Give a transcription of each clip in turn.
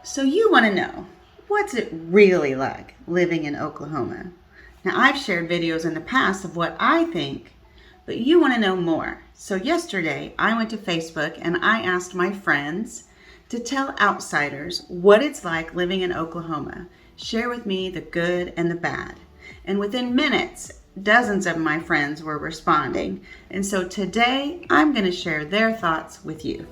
So you want to know, what's it really like living in Oklahoma? Now, I've shared videos in the past of what I think, but you want to know more. So yesterday, I went to Facebook and I asked my friends to tell outsiders what it's like living in Oklahoma. Share with me the good and the bad. And within minutes, dozens of my friends were responding. And so today, I'm going to share their thoughts with you.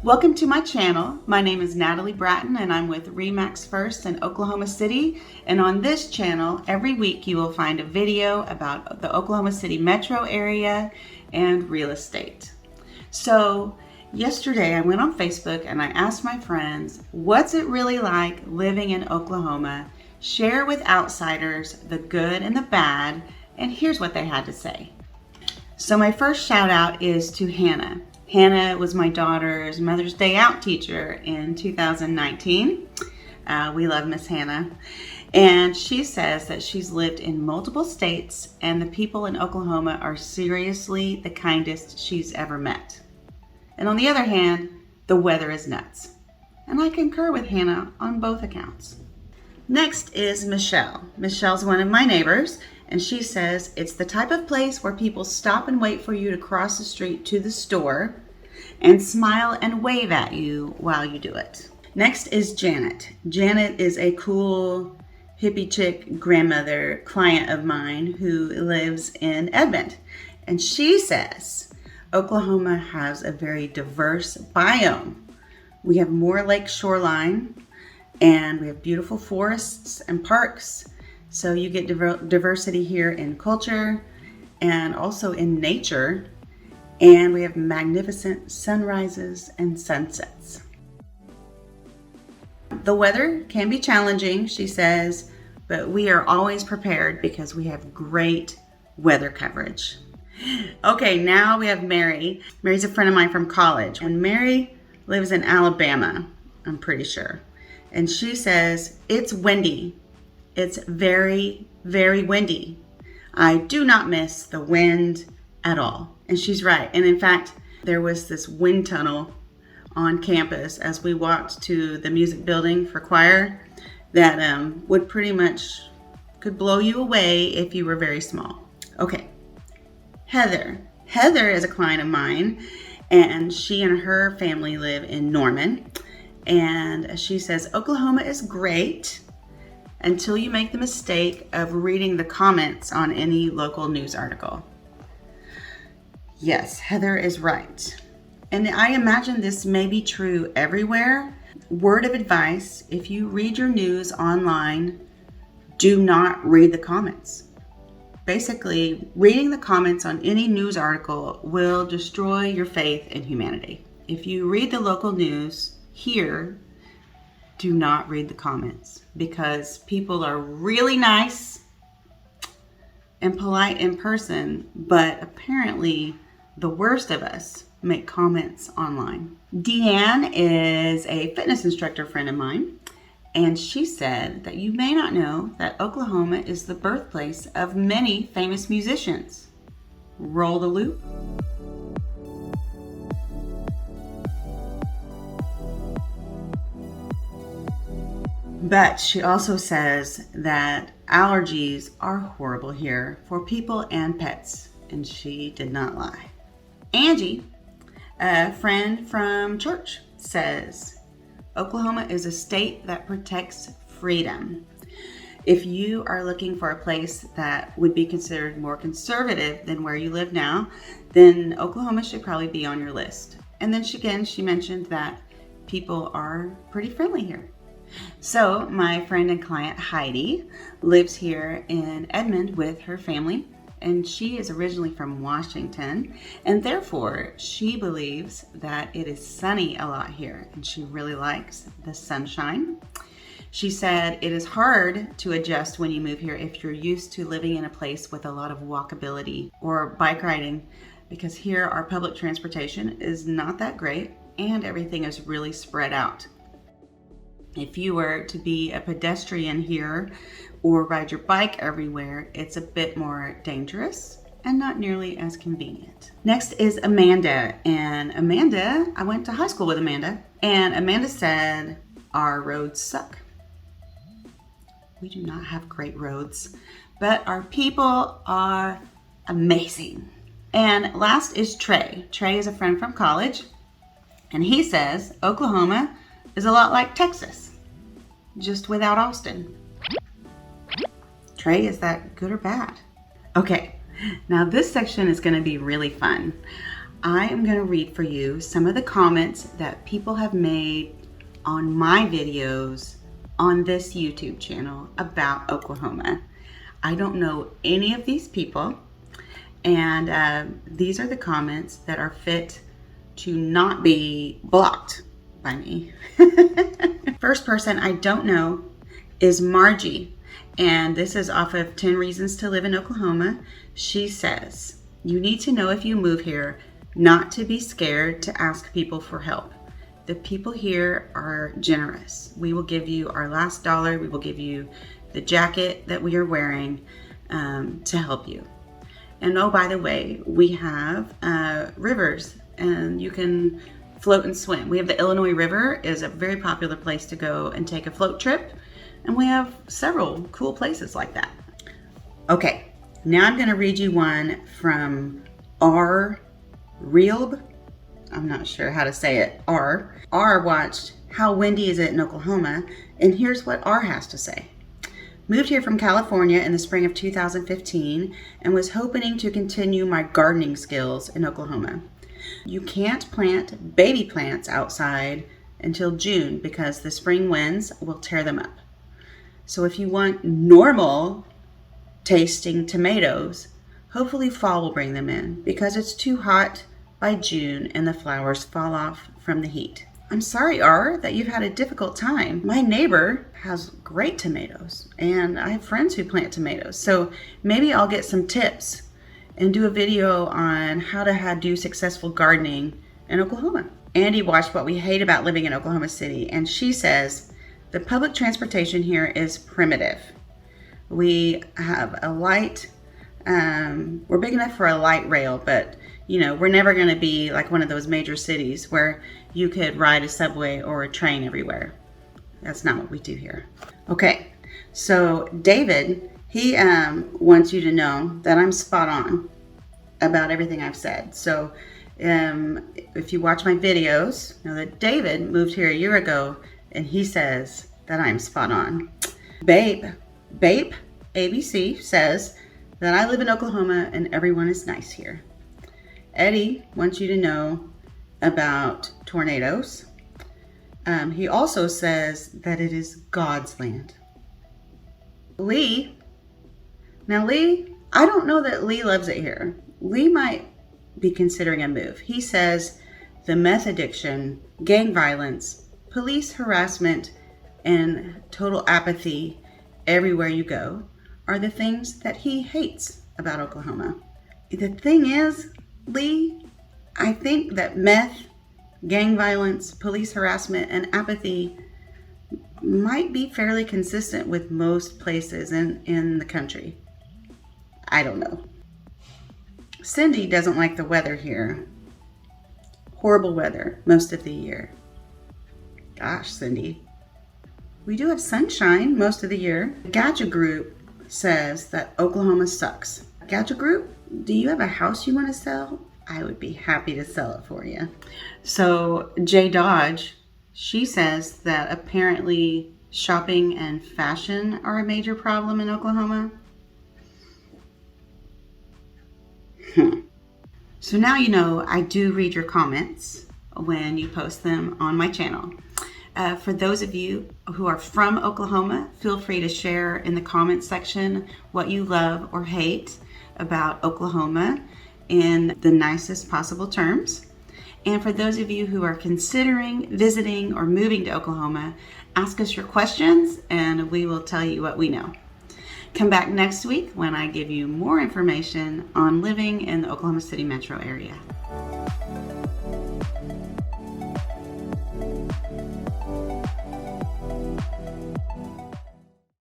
Welcome to my channel. My name is Natalie Bratton and I'm with RE/MAX First in Oklahoma City. And on this channel, every week you will find a video about the Oklahoma City metro area and real estate. So yesterday I went on Facebook and I asked my friends, what's it really like living in Oklahoma? Share with outsiders the good and the bad, and here's what they had to say. So my first shout out is to Hannah. Hannah was my daughter's Mother's Day Out teacher in 2019. We love Miss Hannah. And she says that she's lived in multiple states and the people in Oklahoma are seriously the kindest she's ever met. And on the other hand, the weather is nuts. And I concur with Hannah on both accounts. Next is Michelle. Michelle's one of my neighbors, and she says it's the type of place where people stop and wait for you to cross the street to the store and smile and wave at you while you do it. Next is Janet. Janet is a cool hippie chick grandmother client of mine who lives in Edmond, and she says Oklahoma has a very diverse biome. We have more lake shoreline, and we have beautiful forests and parks. So you get diversity here in culture and also in nature. And we have magnificent sunrises and sunsets. The weather can be challenging, she says, but we are always prepared because we have great weather coverage. Okay, now we have Mary. Mary's a friend of mine from college, and Mary lives in Alabama, I'm pretty sure. And she says, it's windy. It's very, very windy. I do not miss the wind at all. And she's right. And in fact, there was this wind tunnel on campus as we walked to the music building for choir that would pretty much could blow you away if you were very small. Okay, Heather. Heather is a client of mine, and she and her family live in Norman. And she says, Oklahoma is great until you make the mistake of reading the comments on any local news article. Yes, Heather is right. And I imagine this may be true everywhere. Word of advice, if you read your news online, do not read the comments. Basically, reading the comments on any news article will destroy your faith in humanity. If you read the local news here, do not read the comments because people are really nice and polite in person, but apparently the worst of us make comments online. Deanne is a fitness instructor friend of mine, and she said that you may not know that Oklahoma is the birthplace of many famous musicians. Roll the loop. But she also says that allergies are horrible here for people and pets, and she did not lie. Angie, a friend from church, says Oklahoma is a state that protects freedom. If you are looking for a place that would be considered more conservative than where you live now, then Oklahoma should probably be on your list. And then she mentioned that people are pretty friendly here. So my friend and client Heidi lives here in Edmond with her family, and she is originally from Washington, and therefore she believes that it is sunny a lot here, and she really likes the sunshine. She said it is hard to adjust when you move here if you're used to living in a place with a lot of walkability or bike riding, because here our public transportation is not that great and everything is really spread out. If you were to be a pedestrian here or ride your bike everywhere, it's a bit more dangerous. and not nearly as convenient. Next is Amanda. And Amanda, I went to high school with Amanda, and Amanda said, our roads suck. We do not have great roads, but our people are amazing. And last is Trey. Trey is a friend from college, and he says Oklahoma is a lot like Texas, just without Austin. Trey, is that good or bad? Okay, now this section is going to be really fun. I am going to read for you some of the comments that people have made on my videos on this YouTube channel about Oklahoma. I don't know any of these people, and these are the comments that are fit to not be blocked by me. First person I don't know is Margie, and this is off of 10 Reasons to Live in Oklahoma. She says, you need to know if you move here not to be scared to ask people for help. The people here are generous. We will give you our last dollar. We will give you the jacket that we are wearing to help you. And oh, by the way, we have rivers, and you can float and swim. We have the Illinois River, is a very popular place to go and take a float trip. And we have several cool places like that. Okay, now I'm going to read you one from R. Realb. I'm not sure how to say it. R watched How Windy Is It in Oklahoma? And here's what R has to say. Moved here from California in the spring of 2015 and was hoping to continue my gardening skills in Oklahoma. You can't plant baby plants outside until June because the spring winds will tear them up. So if you want normal tasting tomatoes, hopefully fall will bring them in because it's too hot by June and the flowers fall off from the heat. I'm sorry, R, that you've had a difficult time. My neighbor has great tomatoes, and I have friends who plant tomatoes. So maybe I'll get some tips and do a video on how to do successful gardening in Oklahoma. Andy watched What We Hate About Living in Oklahoma City, and she says, the public transportation here is primitive. We have a light, we're big enough for a light rail, but you know, we're never going to be like one of those major cities where you could ride a subway or a train everywhere. That's not what we do here. Okay, so David, he wants you to know that I'm spot on about everything I've said. So if you watch my videos, know that David moved here a year ago, and he says that I'm spot on. Babe ABC says that I live in Oklahoma and everyone is nice here. Eddie wants you to know about tornadoes. He also says that it is God's land. Lee, I don't know that Lee loves it here. Lee might be considering a move. He says the meth addiction, gang violence, police harassment, and total apathy everywhere you go are the things that he hates about Oklahoma. The thing is, Lee, I think that meth, gang violence, police harassment, and apathy might be fairly consistent with most places in the country. I don't know. Cindy doesn't like the weather here. Horrible weather most of the year. Gosh, Cindy. We do have sunshine most of the year. Gadget Group says that Oklahoma sucks. Gadget Group, do you have a house you want to sell? I would be happy to sell it for you. So Jay Dodge, she says that apparently shopping and fashion are a major problem in Oklahoma. So now you know I do read your comments when you post them on my channel. For those of you who are from Oklahoma, feel free to share in the comments section what you love or hate about Oklahoma in the nicest possible terms. And for those of you who are considering visiting or moving to Oklahoma, ask us your questions and we will tell you what we know. Come back next week when I give you more information on living in the Oklahoma City metro area.